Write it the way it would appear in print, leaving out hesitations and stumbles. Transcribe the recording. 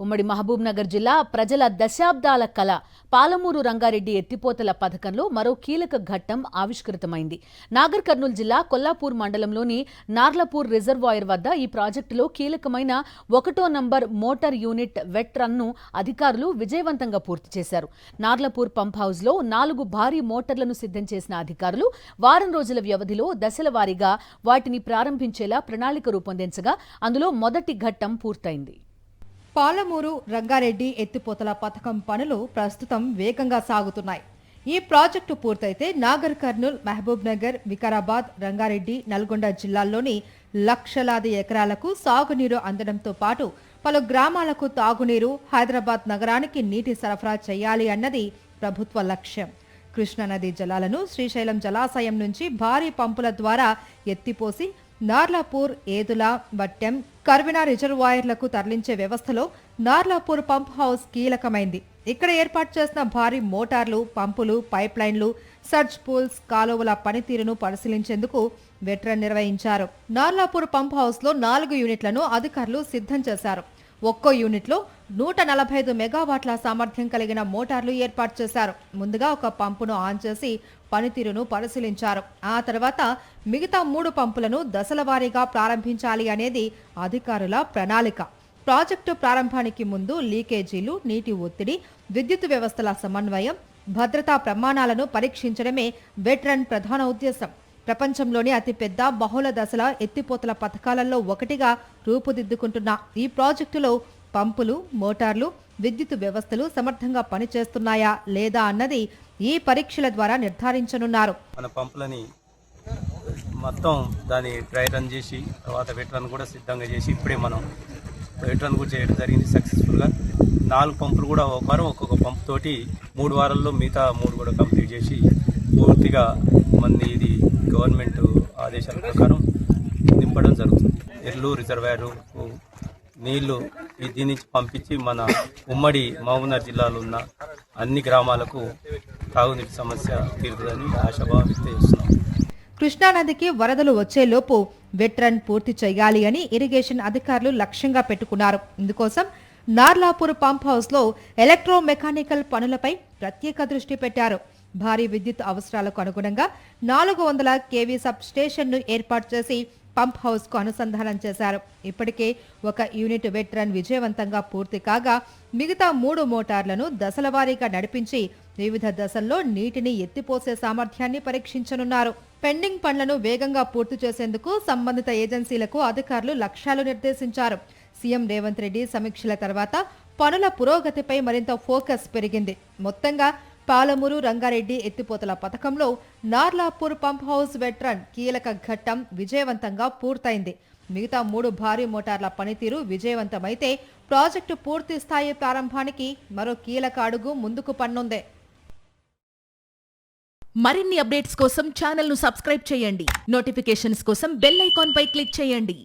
ఉమ్మడి మహబూబ్ నగర్ జిల్లా ప్రజల దశాబ్దాల కళ పాలమూరు రంగారెడ్డి ఎత్తిపోతల పథకంలో మరో కీలక ఘట్టం ఆవిష్కృతమైంది. నాగర్ కర్నూలు జిల్లా కొల్లాపూర్ మండలంలోని నార్లపూర్ రిజర్వాయర్ వద్ద ఈ ప్రాజెక్టులో కీలకమైన 1వ నంబర్ మోటార్ యూనిట్ వెట్ రన్ను అధికారులు విజయవంతంగా పూర్తి చేశారు. నార్లపూర్ పంప్ హౌస్లో 4 భారీ మోటార్లను సిద్ధం చేసిన అధికారులు వారం రోజుల వ్యవధిలో దశల వారీగా వాటిని ప్రారంభించేలా ప్రణాళిక రూపొందించగా అందులో మొదటి ఘట్టం పూర్తయింది. పాలమూరు రంగారెడ్డి ఎత్తిపోతల పథకం పనులు ప్రస్తుతం వేగంగా సాగుతున్నాయి. ఈ ప్రాజెక్టు పూర్తయితే నాగర్ కర్నూల్, మహబూబ్ నగర్, వికారాబాద్, రంగారెడ్డి, నల్గొండ జిల్లాల్లోని లక్షలాది ఎకరాలకు సాగునీరు అందడంతో పాటు పలు గ్రామాలకు తాగునీరు, హైదరాబాద్ నగరానికి నీటి సరఫరా చేయాలి అన్నది ప్రభుత్వ లక్ష్యం. కృష్ణానది జలాలను శ్రీశైలం జలాశయం నుంచి భారీ పంపుల ద్వారా ఎత్తిపోసి నార్లాపూర్, ఏదుల, వట్టెం, కర్వినా రిజర్వాయర్లకు తరలించే వ్యవస్థలో నార్లాపూర్ పంప్ హౌస్ కీలకమైంది. ఇక్కడ ఏర్పాటు చేసిన భారీ మోటార్లు, పంపులు, పైప్ లైన్లు, సర్జ్ పూల్స్, కాలువల పనితీరును పరిశీలించేందుకు వెట్రన్ నిర్వహించారు. నార్లాపూర్ పంప్ హౌస్ లో 4 యూనిట్లను అధికారులు సిద్ధం చేశారు. ఒక్కో యూనిట్లో 145 మెగావాట్ల సామర్థ్యం కలిగిన మోటార్లు ఏర్పాటు చేశారు. ముందుగా ఒక పంపును ఆన్ చేసి పనితీరును పరిశీలించారు. ఆ తర్వాత మిగతా 3 పంపులను దశల వారీగా ప్రారంభించాలి అనేది అధికారుల ప్రణాళిక. ప్రాజెక్టు ప్రారంభానికి ముందు లీకేజీలు, నీటి ఒత్తిడి, విద్యుత్ వ్యవస్థల సమన్వయం, భద్రతా ప్రమాణాలను పరీక్షించడమే వెట్రన్ ప్రధాన ఉద్దేశం. ప్రపంచంలోని అతిపెద్ద బహుళ దశల ఎత్తిపోతల పథకాలలో ఒకటిగా రూపుదిద్దుకుంటున్న ఈ ప్రాజెక్టులో పంపులు, మోటార్లు, విద్యుత్ వ్యవస్థలు సమర్థంగా పనిచేస్తున్నాయా లేదా అన్నది ఈ పరీక్షల ద్వారా నిర్ధారించనున్నారు. మన పంపులని మొత్తం దాన్ని డ్రై రన్ చేసి తర్వాత వెట్ రన్ కూడా సిద్ధంగా చేసి ఇప్పుడే మనం వెట్ రన్ కూడా చేయడం జరిగింది సక్సెస్ఫుల్గా. 4 పంపులు కూడా ఒక్కొక్క పంపు తోటి 3 వారాల్లో మిగతా 3 కూడా కంప్లీట్ చేసి పూర్తిగా మంది ఇది గవర్నమెంట్ ఆదేశాల ప్రకారం నింపడం జరుగుతుంది. ఎర్లు రిజర్వాయరు నీళ్లు దీని నుంచి పంపించి మన ఉమ్మడి మహబూబ్నగర్ జిల్లాలో ఉన్న అన్ని గ్రామాలకు తాగునీటి సమస్య తీరుతుందని ఆశాభావం వ్యక్తం చేస్తున్నాం. కృష్ణానదికి వరదలు వచ్చేలోపు వెట్రన్ పూర్తి చేయాలి అని ఇరిగేషన్ అధికారులు లక్ష్యంగా పెట్టుకున్నారు. ఇందుకోసం నార్లాపూర్ పంప్ హౌస్ లో ఎలక్ట్రో మెకానికల్ పనులపై ప్రత్యేక దృష్టి పెట్టారు. భారీ విద్యుత్ అవసరాలకు అనుగుణంగా 400 kV సబ్ స్టేషన్ ను ఏర్పాటు చేసి పంప్ హౌస్ కు అనుసంధానం చేశారు. ఇప్పటికే ఒక యూనిట్ వెట్ రన్ విజయవంతంగా పూర్తి కాగా మిగతా 3 మోటార్లను దశల వారీగా నడిపించి వివిధ దశల్లో నీటిని ఎత్తిపోసే సామర్థ్యాన్ని పరీక్షించనున్నారు. పెండింగ్ పనులను వేగంగా పూర్తి చేసేందుకు సంబంధిత ఏజెన్సీలకు అధికారులు లక్ష్యాలు నిర్దేశించారు. సీఎం రేవంత్ రెడ్డి సమీక్షల తర్వాత పనుల పురోగతిపై మరింత ఫోకస్ పెరిగింది. మొత్తంగా పాలమూరు రంగారెడ్డి ఎత్తిపోతల పథకంలో నార్లాపూర్ పంప్ హౌస్ వెట్రన్ కీలక ఘట్టం విజయవంతంగా పూర్తయింది. మిగతా 3 భారీ మోటార్ల పనితీరు విజయవంతమైతే ప్రాజెక్టు పూర్తి స్థాయి ప్రారంభానికి మరో కీలక అడుగు ముందుకు పన్నుందే. మరిన్ని అప్డేట్స్ కోసం ఛానల్ ను సబ్స్క్రైబ్ చేయండి. నోటిఫికేషన్స్ కోసం బెల్ ఐకాన్ పై క్లిక్ చేయండి.